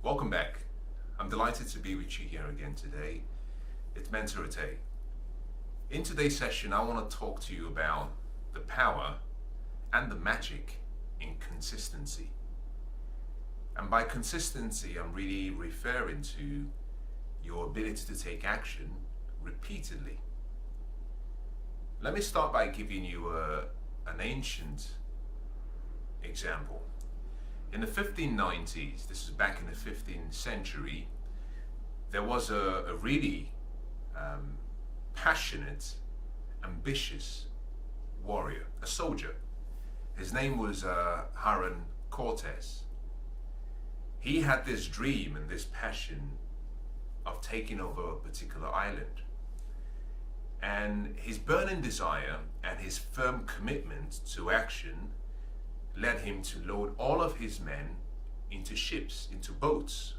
Welcome back. I'm delighted to be with you here again today. It's Mensah Oteh. In today's session, I want to talk to you about the power and the magic in consistency. And by consistency, I'm really referring to your ability to take action repeatedly. Let me start by giving you an ancient example. In the 1590s, this is back in the 15th century, there was a really passionate, ambitious warrior, a soldier. His name was Harun Cortes. He had this dream and this passion of taking over a particular island. And his burning desire and his firm commitment to action led him to load all of his men into ships, into boats.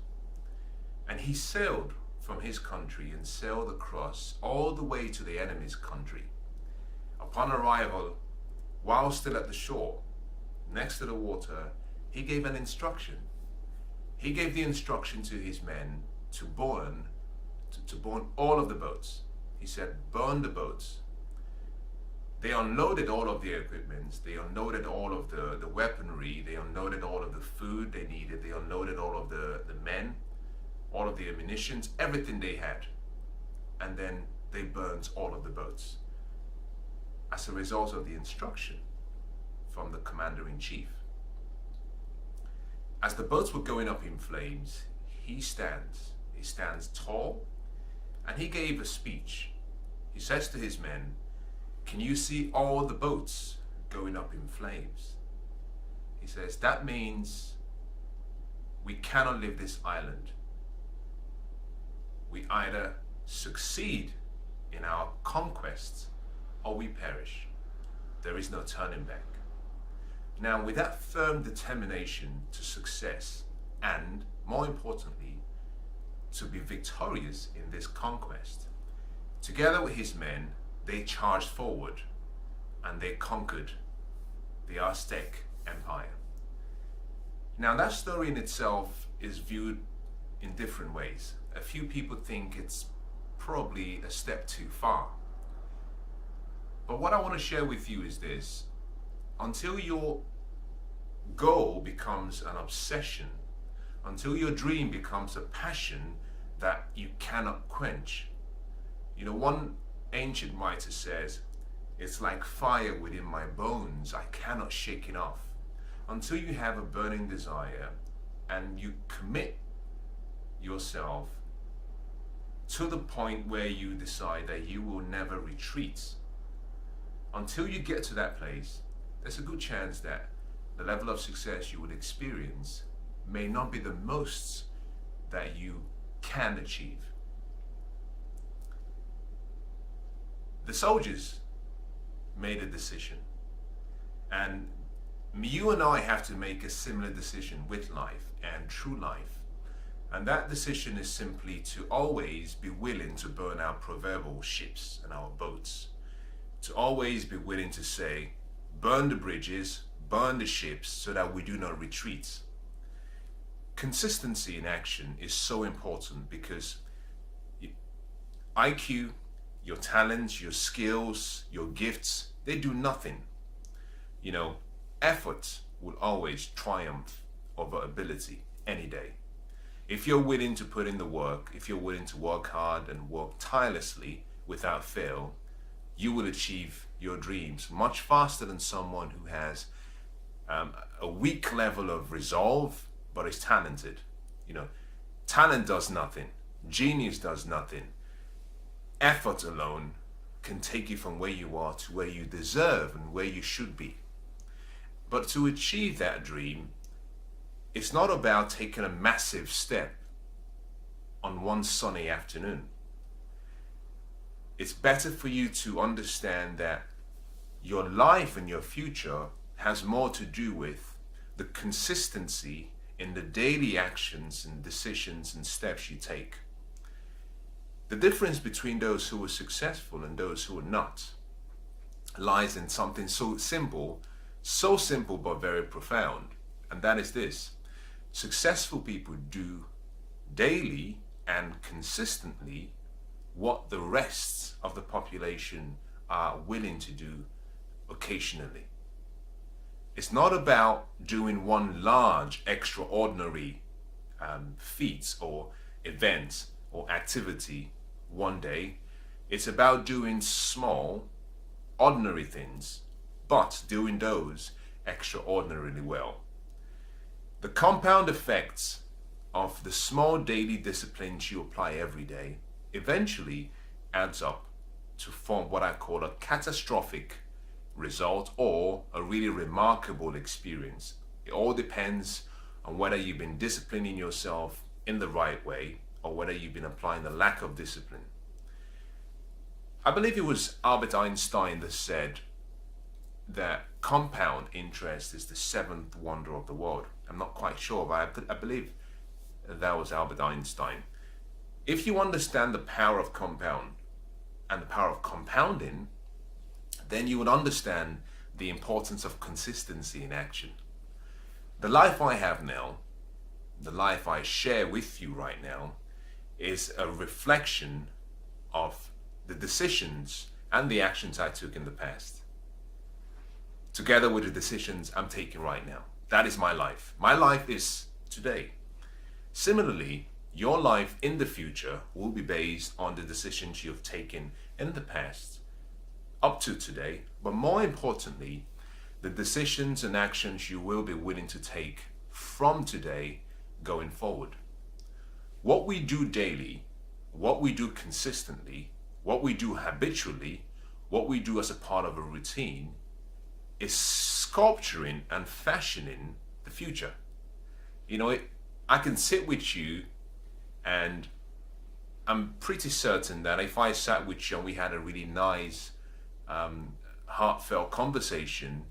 And he sailed from his country and sailed across all the way to the enemy's country. Upon arrival, while still at the shore, next to the water, he gave an instruction. He gave the instruction to his men to burn all of the boats. He said, burn the boats. They unloaded all of the equipment, they unloaded all of the weaponry, they unloaded all of the food they needed, they unloaded all of the men, all of the ammunitions, everything they had. And then they burned all of the boats as a result of the instruction from the commander-in-chief. As the boats were going up in flames, he stands tall, and he gave a speech. He says to his men, "Can you see all the boats going up in flames?" He says, that means we cannot leave this island. We either succeed in our conquest or we perish. There is no turning back. Now, with that firm determination to success and, more importantly, to be victorious in this conquest, together with his men, they charged forward and they conquered the Aztec Empire. Now, that story in itself is viewed in different ways. A few people think it's probably a step too far. But what I want to share with you is this: until your goal becomes an obsession, until your dream becomes a passion that you cannot quench. You know, one ancient writer says, it's like fire within my bones, I cannot shake it off. Until you have a burning desire and you commit yourself to the point where you decide that you will never retreat, until you get to that place, there's a good chance that the level of success you would experience may not be the most that you can achieve. The soldiers made a decision, and you and I have to make a similar decision with life and through life. And that decision is simply to always be willing to burn our proverbial ships and our boats, to always be willing to say, burn the bridges, burn the ships, so that we do not retreat. Consistency in action is so important because IQ, your talents, your skills, your gifts, they do nothing. You know, effort will always triumph over ability any day. If you're willing to put in the work, if you're willing to work hard and work tirelessly without fail, you will achieve your dreams much faster than someone who has a weak level of resolve but is talented. You know, talent does nothing, genius does nothing. Effort alone can take you from where you are to where you deserve and where you should be. But to achieve that dream, it's not about taking a massive step on one sunny afternoon. It's better for you to understand that your life and your future has more to do with the consistency in the daily actions and decisions and steps you take. The difference between those who are successful and those who are not lies in something so simple but very profound. And that is this: successful people do daily and consistently what the rest of the population are willing to do occasionally. It's not about doing one large, extraordinary feat or event or activity one day. It's about doing small, ordinary things, but doing those extraordinarily well. The compound effects of the small daily disciplines you apply every day eventually adds up to form what I call a catastrophic result or a really remarkable experience. It all depends on whether you've been disciplining yourself in the right way or whether you've been applying the lack of discipline. I believe it was Albert Einstein that said that compound interest is the seventh wonder of the world. I'm not quite sure, but I believe that was Albert Einstein. If you understand the power of compound and the power of compounding, then you would understand the importance of consistency in action. The life I have now, the life I share with you right now, is a reflection of the decisions and the actions I took in the past, together with the decisions I'm taking right now. That is my life. My life is today. Similarly, your life in the future will be based on the decisions you've taken in the past up to today, but more importantly, the decisions and actions you will be willing to take from today going forward. What we do daily, what we do consistently, what we do habitually, what we do as a part of a routine is sculpturing and fashioning the future. I can sit with you and I'm pretty certain that if I sat with you and we had a really nice, heartfelt conversation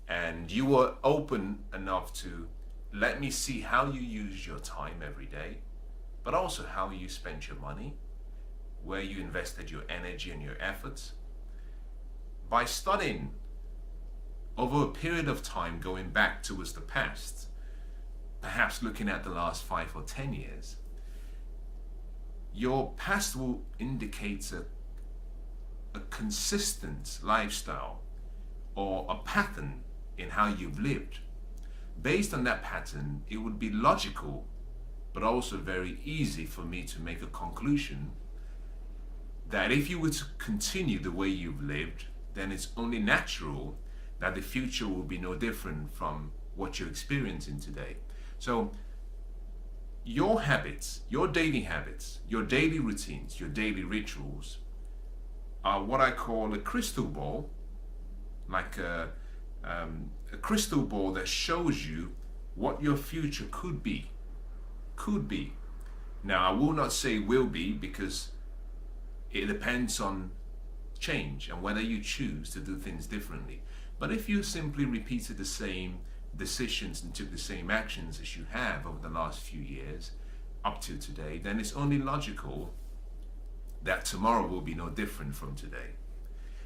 and you were open enough to let me see how you use your time every day, but also how you spent your money, where you invested your energy and your efforts. By studying over a period of time going back towards the past, perhaps looking at the last 5 or 10 years, your past will indicate a consistent lifestyle or a pattern in how you've lived. Based on that pattern, it would be logical, but also very easy for me to make a conclusion that if you were to continue the way you've lived, then it's only natural that the future will be no different from what you're experiencing today. So your habits, your daily routines, your daily rituals are what I call a crystal ball, like a crystal ball that shows you what your future could be. Now, I will not say will be, because it depends on change and whether you choose to do things differently. But if you simply repeated the same decisions and took the same actions as you have over the last few years up to today, then it's only logical that tomorrow will be no different from today.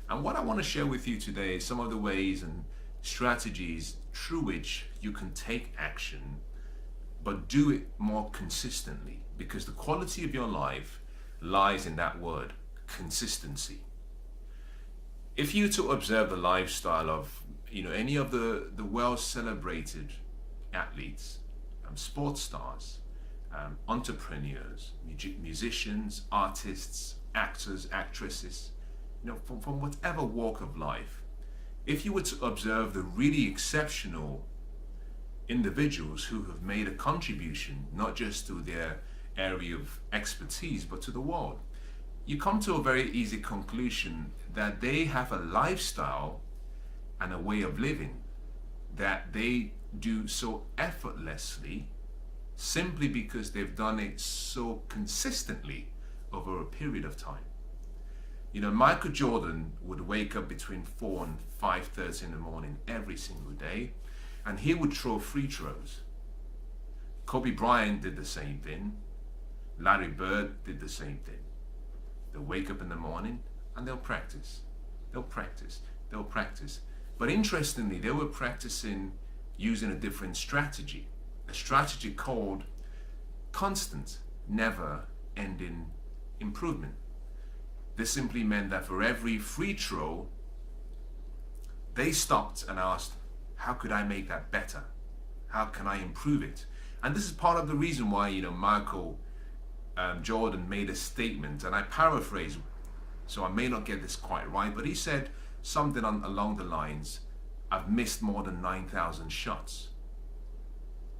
And what I want to share with you today is some of the ways and strategies through which you can take action, but do it more consistently, because the quality of your life lies in that word, consistency. If you to observe the lifestyle of any of the well-celebrated athletes, sports stars, entrepreneurs, musicians, artists, actors, actresses, from whatever walk of life, if you were to observe the really exceptional individuals who have made a contribution, not just to their area of expertise, but to the world, you come to a very easy conclusion that they have a lifestyle and a way of living that they do so effortlessly, simply because they've done it so consistently over a period of time. Michael Jordan would wake up between 4 and 5:30 in the morning every single day, and he would throw free throws. Kobe Bryant did the same thing. Larry Bird did the same thing. They'll wake up in the morning and they'll practice. But interestingly, they were practicing using a different strategy, a strategy called constant. never-ending improvement. This simply meant that for every free throw, they stopped and asked, how could I make that better? How can I improve it? And this is part of the reason why, Michael Jordan made a statement, and I paraphrase, so I may not get this quite right, but he said something along the lines, I've missed more than 9,000 shots.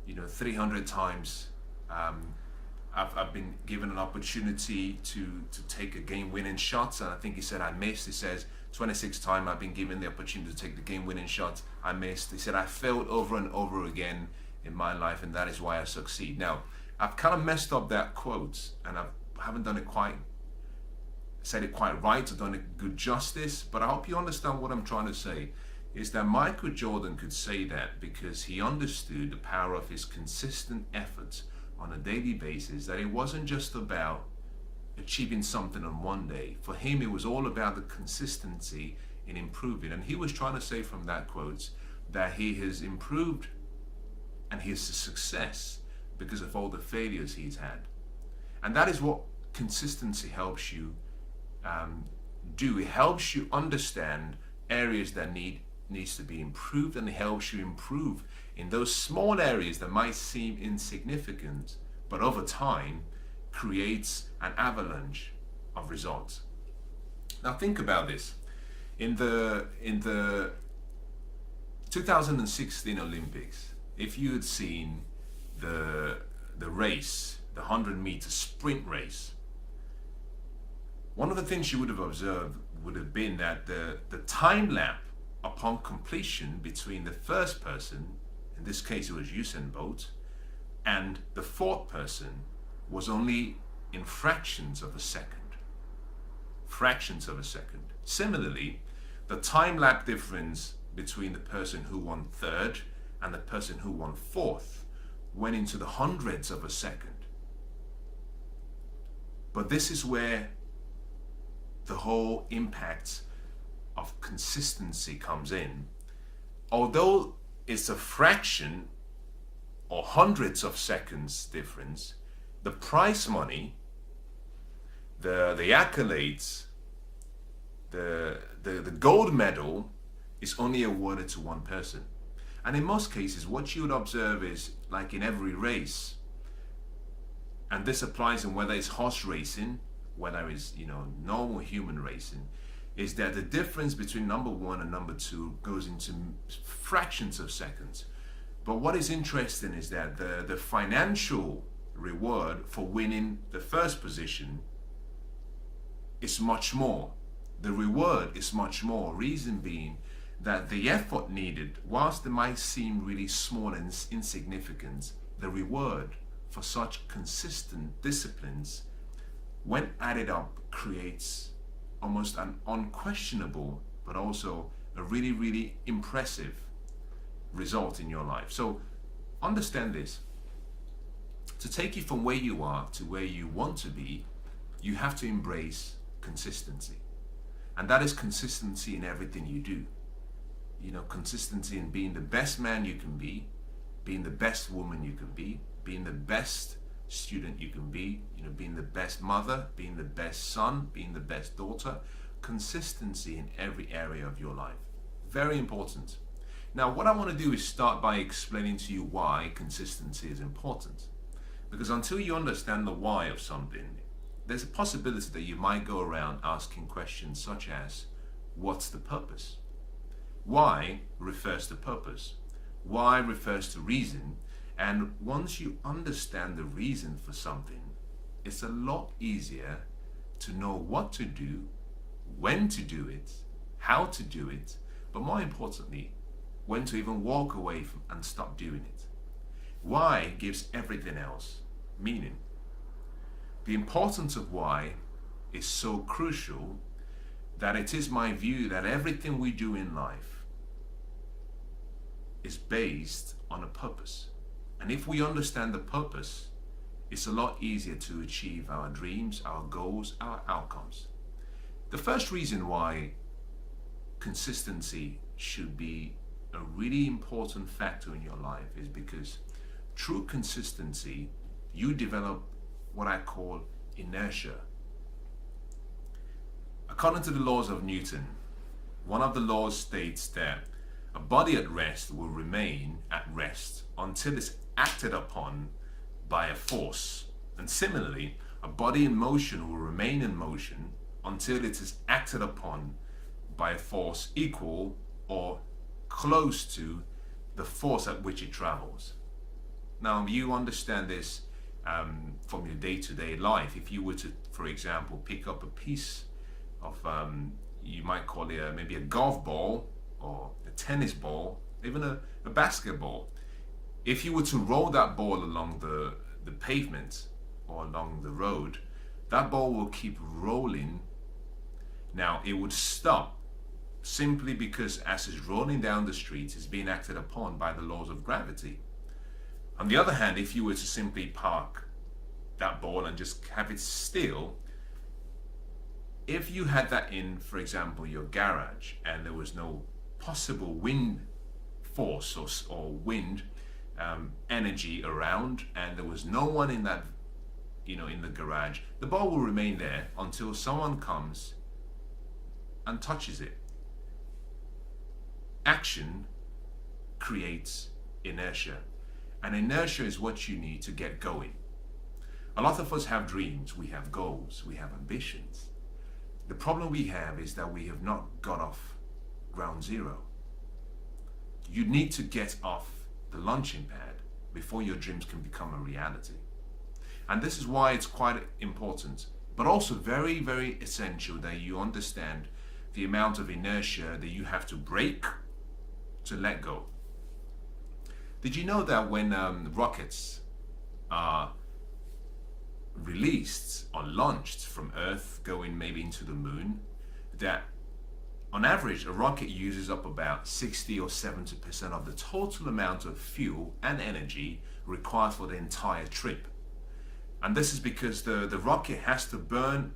300 times I've been given an opportunity to take a game-winning shot, and I think he said I missed. He says 26 times I've been given the opportunity to take the game-winning shot, I missed. He said I failed over and over again in my life, and that is why I succeed. Now, I've kind of messed up that quote, and I haven't said it quite right or done it good justice, but I hope you understand what I'm trying to say. Is that Michael Jordan could say that because he understood the power of his consistent efforts on a daily basis, that it wasn't just about achieving something on one day. For him, it was all about the consistency in improving. And he was trying to say from that quote that he has improved and he is a success because of all the failures he's had. And that is what consistency helps you do. It helps you understand areas that needs to be improved, and it helps you improve in those small areas that might seem insignificant, but over time creates an avalanche of results. Now think about this. In the 2016 Olympics, if you had seen the race, the 100-meter sprint race, one of the things you would have observed would have been that the time lap upon completion between the first person, in this case it was Usain Bolt, and the fourth person was only in fractions of a second. Fractions of a second. Similarly, the time lap difference between the person who won third and the person who won fourth went into the hundreds of a second. But this is where the whole impact of consistency comes in. Although it's a fraction or hundreds of seconds difference, the prize money, the accolades, the gold medal is only awarded to one person. And in most cases, what you would observe is, like in every race, and this applies in whether it's horse racing, whether it's normal human racing, is that the difference between number one and number two goes into fractions of seconds. But what is interesting is that the financial reward for winning the first position is much more. The reward is much more. Reason being that the effort needed, whilst it might seem really small and insignificant, the reward for such consistent disciplines, when added up, creates almost an unquestionable, but also a really, really impressive result in your life. So understand this. To take you from where you are to where you want to be, you have to embrace consistency. And that is consistency in everything you do. Consistency in being the best man you can be, being the best woman you can be, being the best student you can be, being the best mother, being the best son, being the best daughter. Consistency in every area of your life. Very important. Now, what I want to do is start by explaining to you why consistency is important. Because until you understand the why of something, there's a possibility that you might go around asking questions such as, what's the purpose? Why refers to purpose. Why refers to reason. And once you understand the reason for something, it's a lot easier to know what to do, when to do it, how to do it, but more importantly, when to even walk away from and stop doing it. Why gives everything else meaning. The importance of why is so crucial that it is my view that everything we do in life is based on a purpose. And if we understand the purpose, it's a lot easier to achieve our dreams, our goals, our outcomes. The first reason why consistency should be a really important factor in your life is because through consistency, you develop what I call inertia. According to the laws of Newton, one of the laws states that a body at rest will remain at rest until it's acted upon by a force. And similarly, a body in motion will remain in motion until it is acted upon by a force equal or close to the force at which it travels. Now, you understand this from your day-to-day life. If you were to, for example, pick up a piece of, you might call it maybe a golf ball or a tennis ball, even a basketball. If you were to roll that ball along the pavement or along the road, that ball will keep rolling. Now, it would stop simply because as it's rolling down the street, it's being acted upon by the laws of gravity. On the other hand, if you were to simply park that ball and just have it still, if you had that in, for example, your garage, and there was no possible wind force or wind energy around, and there was no one in that, in the garage, the ball will remain there until someone comes and touches it. Action creates inertia, and inertia is what you need to get going. A lot of us have dreams, we have goals, we have ambitions. The problem we have is that we have not got off ground zero. You need to get off the launching pad before your dreams can become a reality. And this is why it's quite important, but also very, very essential that you understand the amount of inertia that you have to break to let go. Did you know that when rockets are released or launched from Earth going maybe into the moon, that on average a rocket uses up about 60 or 70% of the total amount of fuel and energy required for the entire trip? And this is because the rocket has to burn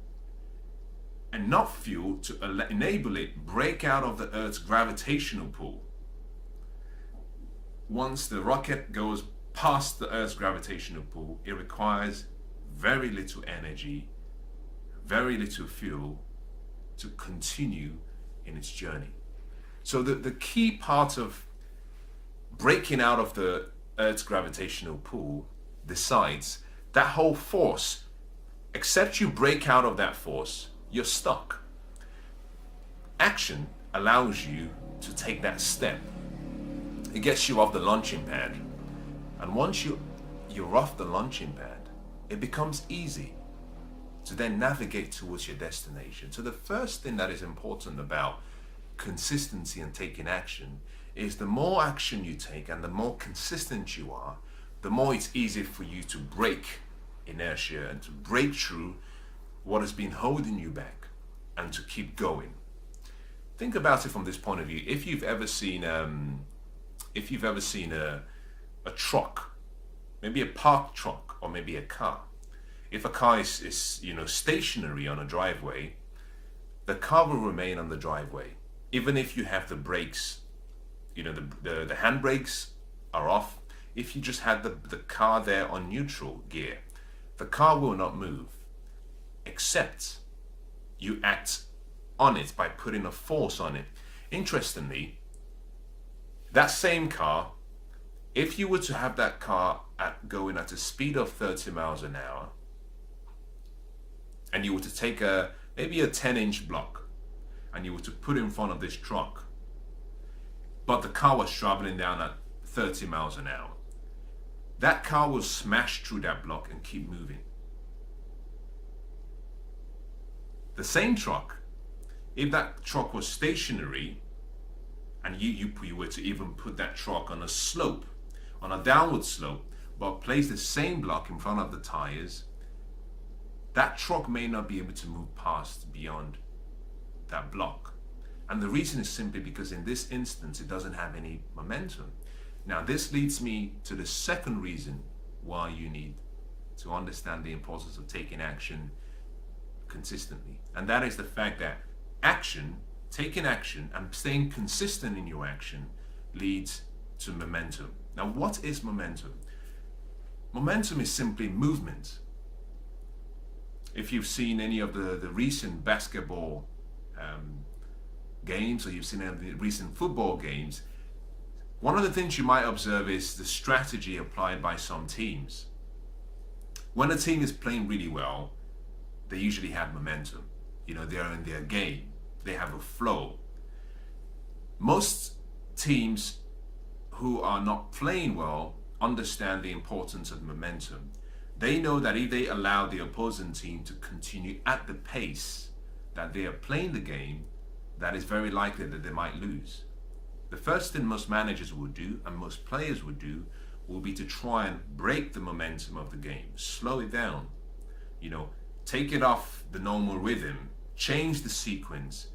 enough fuel to enable it break out of the Earth's gravitational pull. Once the rocket goes past the Earth's gravitational pull, it requires very little energy, very little fuel to continue in its journey. So the key part of breaking out of the Earth's gravitational pull decides that whole force, except you break out of that force, you're stuck. Action allows you to take that step. It gets you off the launching pad. And once you're off the launching pad, it becomes easy to then navigate towards your destination. So the first thing that is important about consistency and taking action is the more action you take and the more consistent you are, the more it's easy for you to break inertia and to break through what has been holding you back and to keep going. Think about it from this point of view. If you've ever seen a truck, maybe a parked truck or maybe a car. If a car is stationary on a driveway, the car will remain on the driveway. Even if you have the brakes, the handbrakes are off. If you just had the car there on neutral gear, the car will not move, except you act on it by putting a force on it. Interestingly, that same car, if you were to have that car going at a speed of 30 miles an hour, and you were to take maybe a 10-inch block, and you were to put it in front of this truck, but the car was traveling down at 30 miles an hour, that car will smash through that block and keep moving. The same truck, if that truck was stationary, and you were to even put that truck on a slope, on a downward slope, but place the same block in front of the tires, that truck may not be able to move past beyond that block. And the reason is simply because in this instance, it doesn't have any momentum. Now, this leads me to the second reason why you need to understand the importance of taking action consistently. And that is the fact that taking action and staying consistent in your action leads to momentum. Now, what is momentum? Momentum is simply movement. If you've seen any of the recent basketball games, or you've seen any of the recent football games, one of the things you might observe is the strategy applied by some teams. When a team is playing really well, they usually have momentum. They're in their game. They have a flow. Most teams who are not playing well understand the importance of momentum. They know that if they allow the opposing team to continue at the pace that they are playing the game, that is very likely that they might lose. The first thing most managers will do, and most players will do, will be to try and break the momentum of the game, slow it down, take it off the normal rhythm, change the sequence.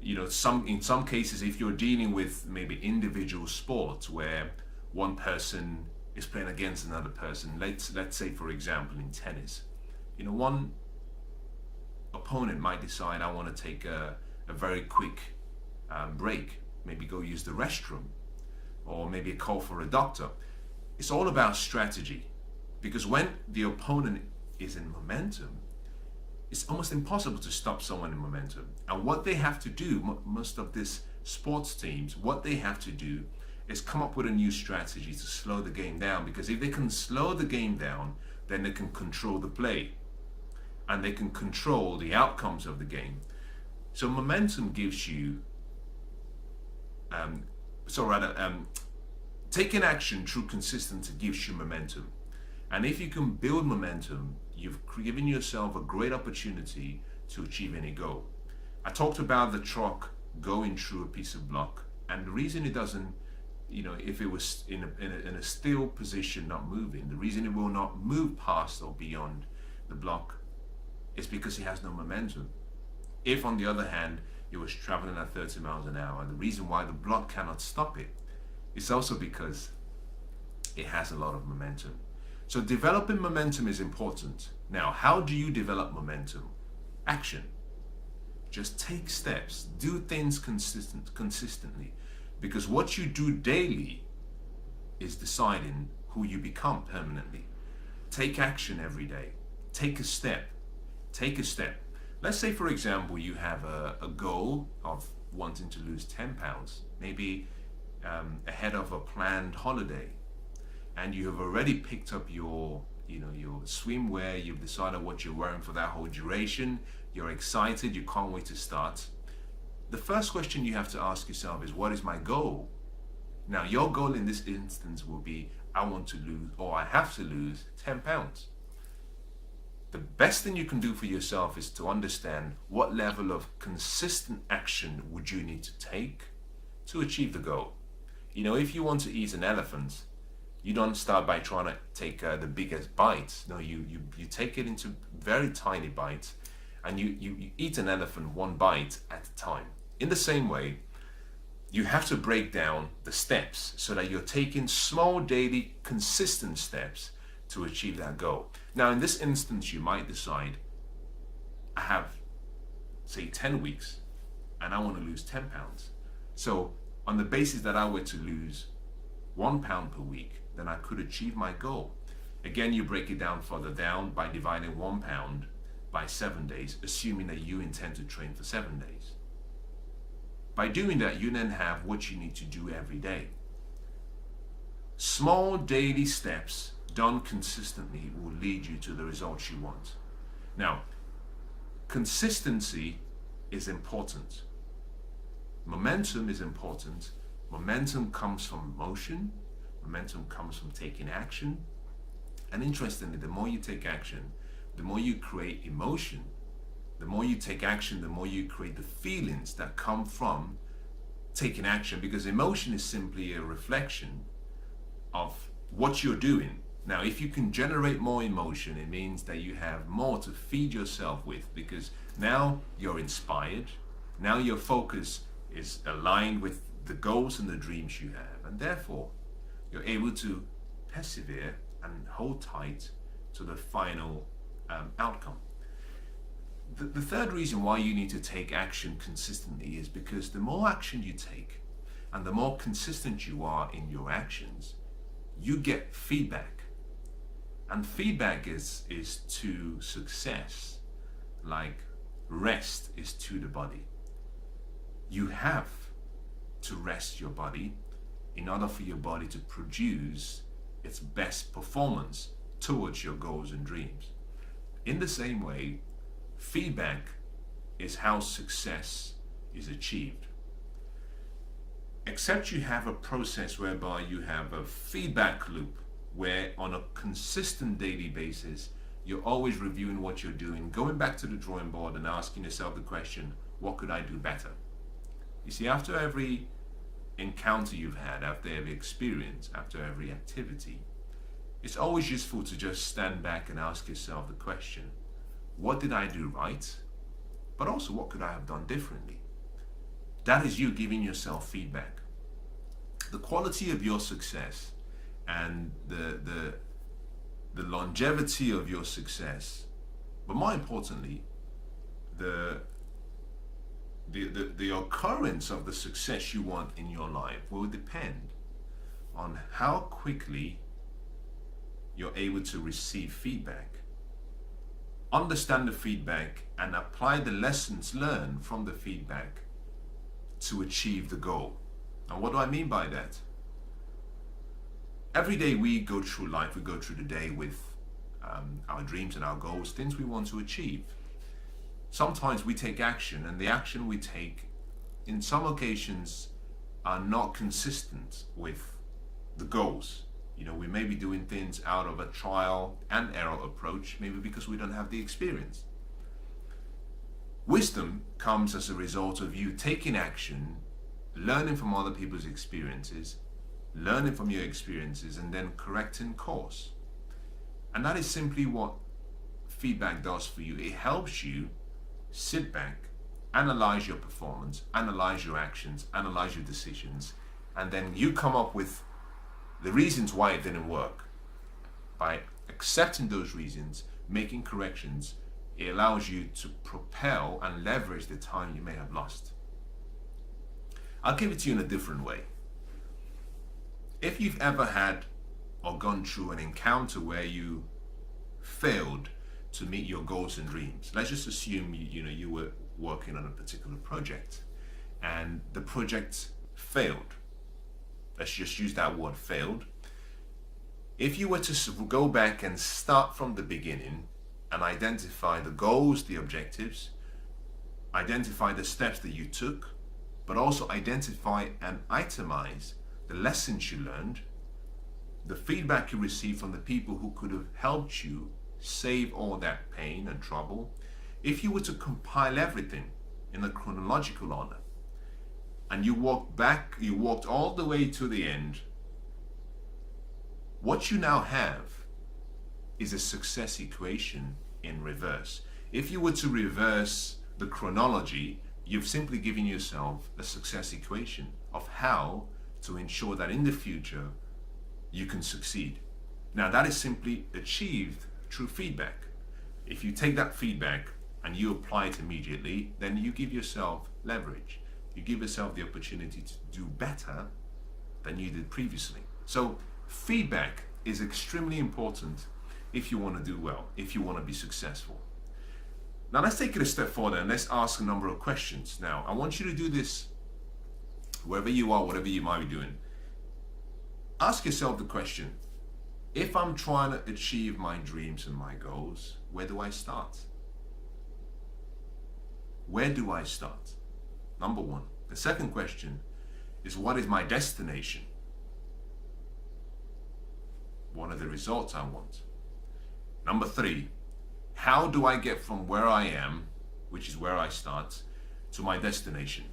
In some cases, if you're dealing with maybe individual sports where one person is playing against another person, let's say for example in tennis, one opponent might decide, I want to take a very quick break, maybe go use the restroom, or maybe a call for a doctor. It's all about strategy, because when the opponent is in momentum, it's almost impossible to stop someone in momentum. And what they have to do, most of these sports teams, what they have to do is come up with a new strategy to slow the game down, because if they can slow the game down, then they can control the play and they can control the outcomes of the game. So momentum gives you taking action through consistency gives you momentum. And if you can build momentum, you've given yourself a great opportunity to achieve any goal. I talked about the truck going through a piece of block, and the reason it doesn't, if it was in a still position, not moving, the reason it will not move past or beyond the block is because it has no momentum. If, on the other hand, it was traveling at 30 miles an hour, the reason why the block cannot stop it is also because it has a lot of momentum. So developing momentum is important. Now, how do you develop momentum? Action. Just take steps. Do things consistently. Because what you do daily is deciding who you become permanently. Take action every day. Take a step. Take a step. Let's say, for example, you have a goal of wanting to lose 10 pounds, maybe ahead of a planned holiday. And you have already picked up your swimwear, you've decided what you're wearing for that whole duration, you're excited, you can't wait to start. The first question you have to ask yourself is, what is my goal? Now, your goal in this instance will be, I want to lose, or I have to lose 10 pounds. The best thing you can do for yourself is to understand what level of consistent action would you need to take to achieve the goal. If you want to eat an elephant, you don't start by trying to take the biggest bites. No, you take it into very tiny bites, and you eat an elephant one bite at a time. In the same way, you have to break down the steps so that you're taking small, daily, consistent steps to achieve that goal. Now, in this instance, you might decide, I have, say, 10 weeks, and I want to lose 10 pounds. So on the basis that I were to lose 1 pound per week, then I could achieve my goal. Again, you break it down further down by dividing 1 pound by 7 days, assuming that you intend to train for 7 days. By doing that, you then have what you need to do every day. Small daily steps done consistently will lead you to the results you want. Now, consistency is important. Momentum is important. Momentum comes from motion. Momentum comes from taking action. And interestingly, the more you take action, the more you create emotion. The more you take action, the more you create the feelings that come from taking action, because emotion is simply a reflection of what you're doing. Now, if you can generate more emotion, it means that you have more to feed yourself with, because now you're inspired. Now your focus is aligned with the goals and the dreams you have, and therefore you're able to persevere and hold tight to the final outcome. The third reason why you need to take action consistently is because the more action you take and the more consistent you are in your actions, you get feedback. And feedback is to success like rest is to the body. You have to rest your body in order for your body to produce its best performance towards your goals and dreams. In the same way, feedback is how success is achieved. Except you have a process whereby you have a feedback loop where on a consistent daily basis, you're always reviewing what you're doing, going back to the drawing board and asking yourself the question, what could I do better? You see, after every encounter you've had, after every experience, after every activity, it's always useful to just stand back and ask yourself the question, what did I do right? But also, what could I have done differently? That is you giving yourself feedback. The quality of your success and the longevity of your success, but more importantly, the occurrence of the success you want in your life will depend on how quickly you're able to receive feedback, understand the feedback, and apply the lessons learned from the feedback to achieve the goal. And what do I mean by that? Every day we go through life, we go through the day with our dreams and our goals, things we want to achieve. Sometimes we take action, and the action we take in some occasions are not consistent with the goals. You know, we may be doing things out of a trial and error approach, maybe because we don't have the experience. Wisdom comes as a result of you taking action, learning from other people's experiences, learning from your experiences, and then correcting course. And that is simply what feedback does for you. It helps you sit back, analyze your performance, analyze your actions, analyze your decisions, and then you come up with the reasons why it didn't work. By accepting those reasons, making corrections, it allows you to propel and leverage the time you may have lost. I'll give it to you in a different way. If you've ever had or gone through an encounter where you failed to meet your goals and dreams, let's just assume you were working on a particular project and the project failed. Let's just use that word, failed. If you were to go back and start from the beginning and identify the goals, the objectives, identify the steps that you took, but also identify and itemize the lessons you learned, the feedback you received from the people who could have helped you save all that pain and trouble, if you were to compile everything in a chronological order, and you walked all the way to the end, what you now have is a success equation in reverse. If you were to reverse the chronology, you've simply given yourself a success equation of how to ensure that in the future you can succeed. Now that is simply achieved through feedback. If you take that feedback and you apply it immediately, then you give yourself leverage. You give yourself the opportunity to do better than you did previously. So feedback is extremely important if you want to do well, if you want to be successful. Now let's take it a step further and let's ask a number of questions. Now I want you to do this wherever you are, whatever you might be doing. Ask yourself the question, if I'm trying to achieve my dreams and my goals, where do I start? Where do I start? Number one. The second question is, what is my destination? What are the results I want? Number three, how do I get from where I am, which is where I start, to my destination?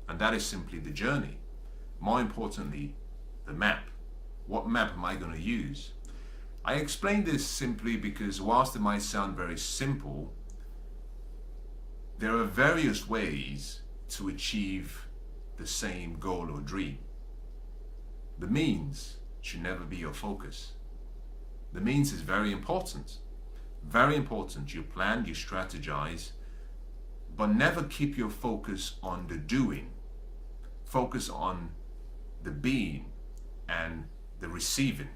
And that is simply the journey. More importantly, the map. What map am I going to use? I explain this simply because whilst it might sound very simple, there are various ways to achieve the same goal or dream. The means should never be your focus. The means is very important. Very important. You plan, you strategize, but never keep your focus on the doing. Focus on the being and the receiving.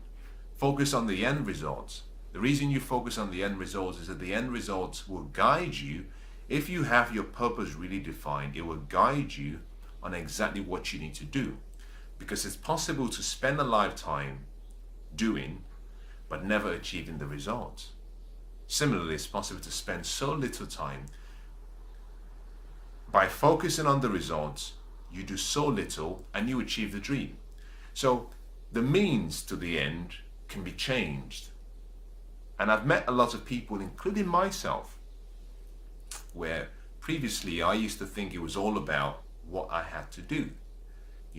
Focus on the end results, The reason you focus on the end results is that the end results will guide you. If you have your purpose really defined, it will guide you on exactly what you need to do. Because it's possible to spend a lifetime doing, but never achieving the results. Similarly, it's possible to spend so little time. By focusing on the results, you do so little and you achieve the dream. So the means to the end can be changed. And I've met a lot of people, including myself, where previously I used to think it was all about what I had to do.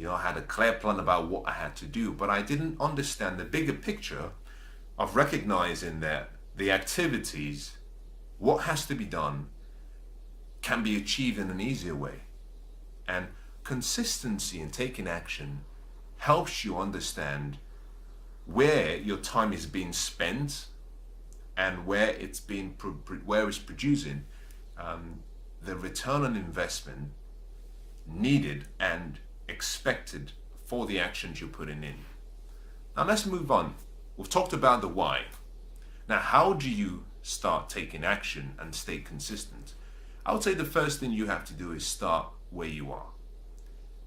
I had a clear plan about what I had to do, but I didn't understand the bigger picture of recognizing that the activities, what has to be done, can be achieved in an easier way. And consistency in taking action helps you understand where your time is being spent and where it's producing the return on investment needed and expected for the actions you're putting in. Now let's move on. We've talked about the why. Now, how do you start taking action and stay consistent? I would say the first thing you have to do is start where you are,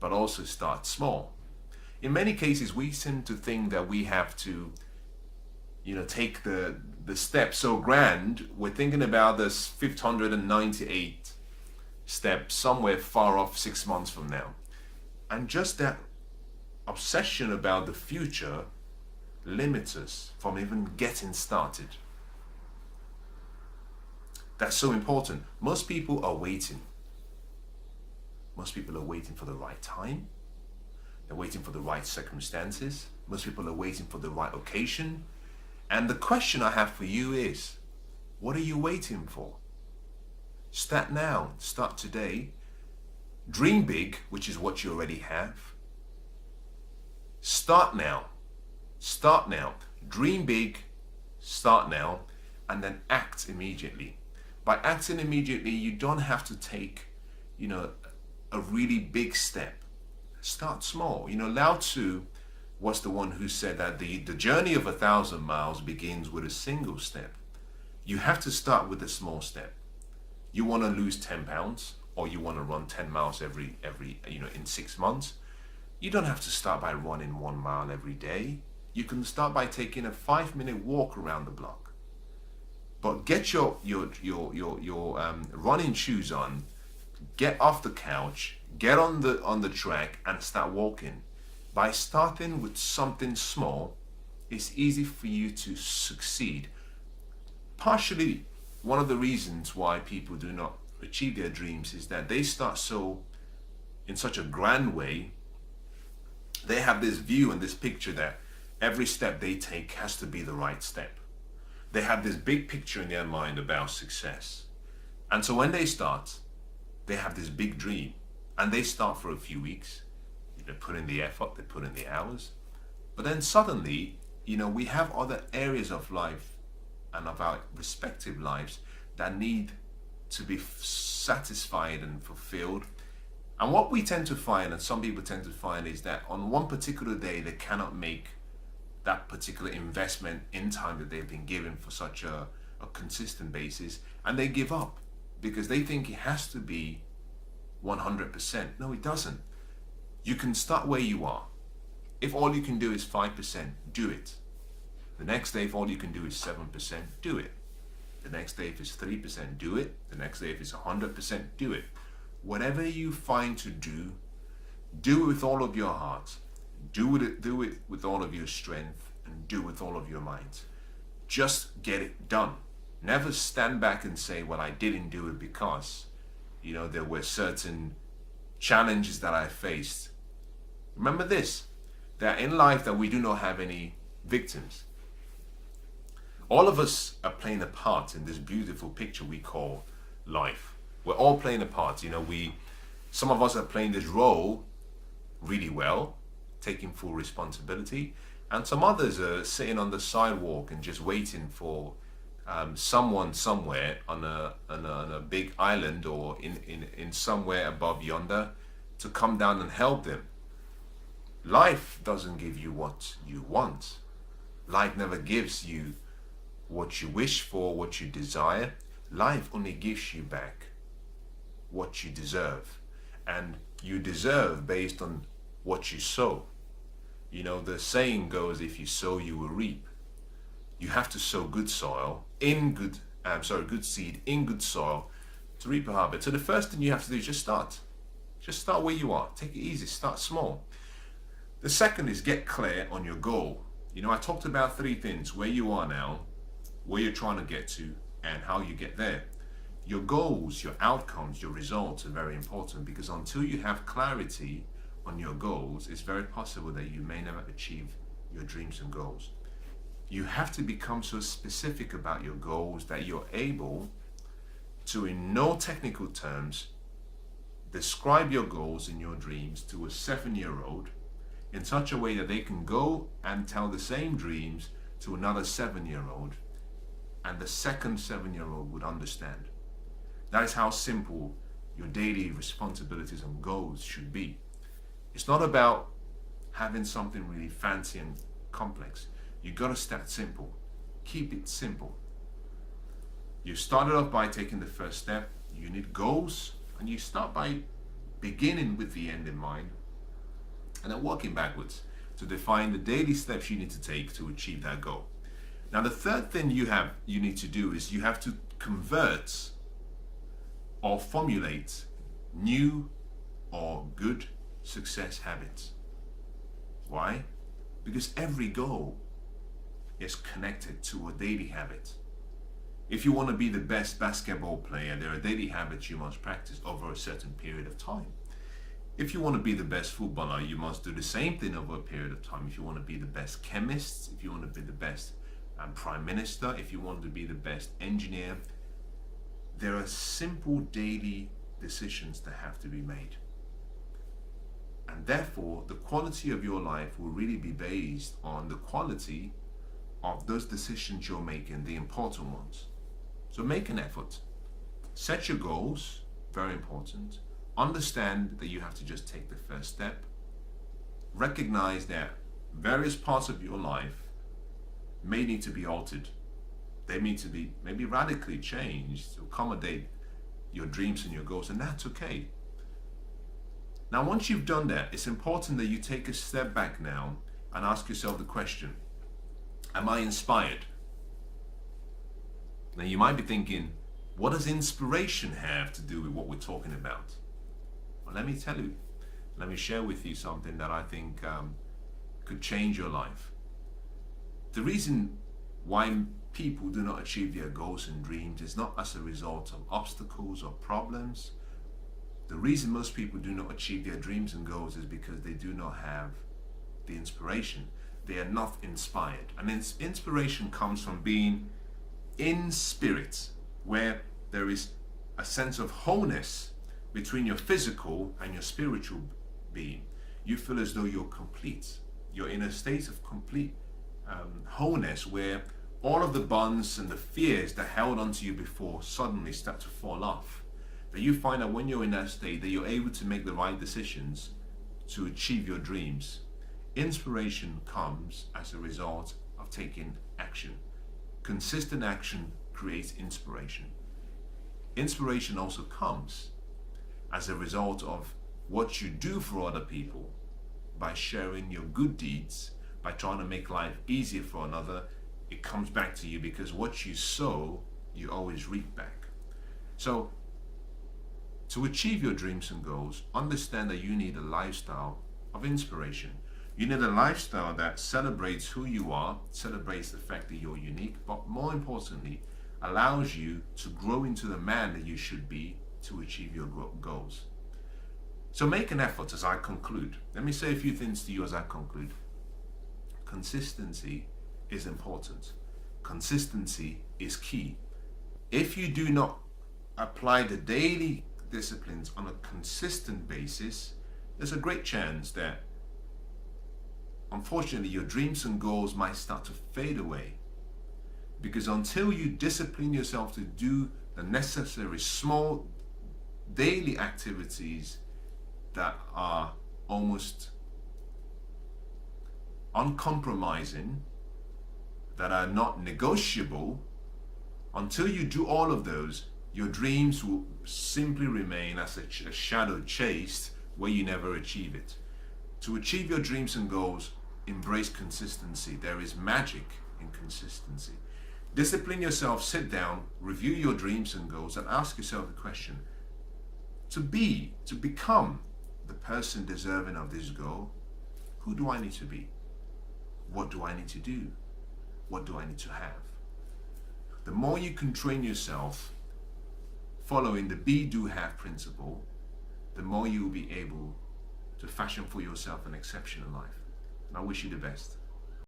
but also start small. In many cases, we seem to think that we have to, take the step so grand. We're thinking about this 598 step somewhere far off 6 months from now. And just that obsession about the future limits us from even getting started. That's so important. Most people are waiting. Most people are waiting for the right time. They're waiting for the right circumstances. Most people are waiting for the right occasion. And the question I have for you is, what are you waiting for? Start now. Start today. Dream big, which is what you already have. Start now. Start now. Dream big, start now, and then act immediately. By acting immediately, you don't have to take, a really big step. Start small. Lao Tzu was the one who said that the journey of 1,000 miles begins with a single step. You have to start with a small step. You want to lose 10 pounds, or you want to run 10 miles every in 6 months. You don't have to start by running 1 mile every day. You can start by taking a 5-minute walk around the block. But get your running shoes on, get off the couch, get on the track and start walking. By starting with something small, it's easy for you to succeed. Partially, one of the reasons why people do not achieve their dreams is that they start in such a grand way. They have this view and this picture that every step they take has to be the right step. They have this big picture in their mind about success. And so when they start, they have this big dream, and they start for a few weeks. They put in the effort, they put in the hours. But then suddenly, we have other areas of life and of our respective lives that need to be satisfied and fulfilled. And what we tend to find, and some people tend to find, is that on one particular day, they cannot make that particular investment in time that they've been given for such a consistent basis, and they give up because they think it has to be 100%. No, it doesn't. You can start where you are. If all you can do is 5%, do it. The next day, if all you can do is 7%, do it. The next day, if it's 3%, do it. The next day, if it's 100%, do it. Whatever you find to do it with all of your heart. Do it with all of your strength, and do it with all of your might. Just get it done. Never stand back and say, well, I didn't do it because, there were certain challenges that I faced. Remember this, that in life that we do not have any victims. All of us are playing a part in this beautiful picture we call life. We're all playing a part. Some of us are playing this role really well, taking full responsibility, and some others are sitting on the sidewalk and just waiting for someone somewhere on a big island or in somewhere above yonder to come down and help them. Life doesn't give you what you want. Life never gives you what you wish for, what you desire, life only gives you back what you deserve. And you deserve based on what you sow. You know, the saying goes, if you sow, you will reap. You have to sow good soil in good, good seed in good soil to reap a harvest. So the first thing you have to do is just start. Just start where you are. Take it easy. Start small. The second is get clear on your goal. You know, I talked about three things: where you are now, where you're trying to get to, and how you get there. Your goals, your outcomes, your results are very important, because until you have clarity on your goals, it's very possible that you may never achieve your dreams and goals. You have to become so specific about your goals that you're able to, in no technical terms, describe your goals and your dreams to a 7-year-old in such a way that they can go and tell the same dreams to another 7-year-old, and the second 7-year-old would understand. That is how simple your daily responsibilities and goals should be. It's not about having something really fancy and complex. You got to start simple. Keep it simple. You started off by taking the first step. You need goals, and you start by beginning with the end in mind and then working backwards to define the daily steps you need to take to achieve that goal. Now, the third thing you need to do is you have to convert or formulate new or good success habits. Why? Because every goal is connected to a daily habit. If you want to be the best basketball player, there are daily habits you must practice over a certain period of time. If you want to be the best footballer, you must do the same thing over a period of time. If you want to be the best chemist, if you want to be the best prime minister, if you want to be the best engineer, there are simple daily decisions that have to be made. And therefore, the quality of your life will really be based on the quality of those decisions you're making, the important ones. So make an effort. Set your goals, very important. Understand that you have to just take the first step. Recognize that various parts of your life may need to be altered. They need to be maybe radically changed to accommodate your dreams and your goals, and that's okay. Now, once you've done that, it's important that you take a step back now and ask yourself the question, am I inspired? Now, you might be thinking, what does inspiration have to do with what we're talking about? Well, let me tell you, let me share with you something that I think could change your life. The reason why people do not achieve their goals and dreams is not as a result of obstacles or problems. The reason most people do not achieve their dreams and goals is because they do not have the inspiration. They are not inspired. And inspiration comes from being in spirit, where there is a sense of wholeness between your physical and your spiritual being. You feel as though you're complete. You're in a state of complete wholeness, where all of the bonds and the fears that held onto you before suddenly start to fall off. That you find that when you're in that state, that you're able to make the right decisions to achieve your dreams. Inspiration comes as a result of taking action. Consistent action creates inspiration. Inspiration also comes as a result of what you do for other people by sharing your good deeds, by trying to make life easier for another. It comes back to you, because what you sow, you always reap back. So, to achieve your dreams and goals, understand that you need a lifestyle of inspiration. You need a lifestyle that celebrates who you are, celebrates the fact that you're unique, but more importantly, allows you to grow into the man that you should be to achieve your goals. So make an effort as I conclude. Let me say a few things to you as I conclude. Consistency is important. Consistency is key. If you do not apply the daily disciplines on a consistent basis, there's a great chance that, unfortunately, your dreams and goals might start to fade away. Because until you discipline yourself to do the necessary small daily activities that are almost uncompromising, that are not negotiable, until you do all of those, your dreams will simply remain as a shadow chased where you never achieve it. To achieve your dreams and goals, embrace consistency. There is magic in consistency. Discipline yourself, sit down, review your dreams and goals, and ask yourself the question: to become the person deserving of this goal, who do I need to be? What do I need to do? What do I need to have? The more you can train yourself following the be, do, have principle, the more you will be able to fashion for yourself an exceptional life. And I wish you the best.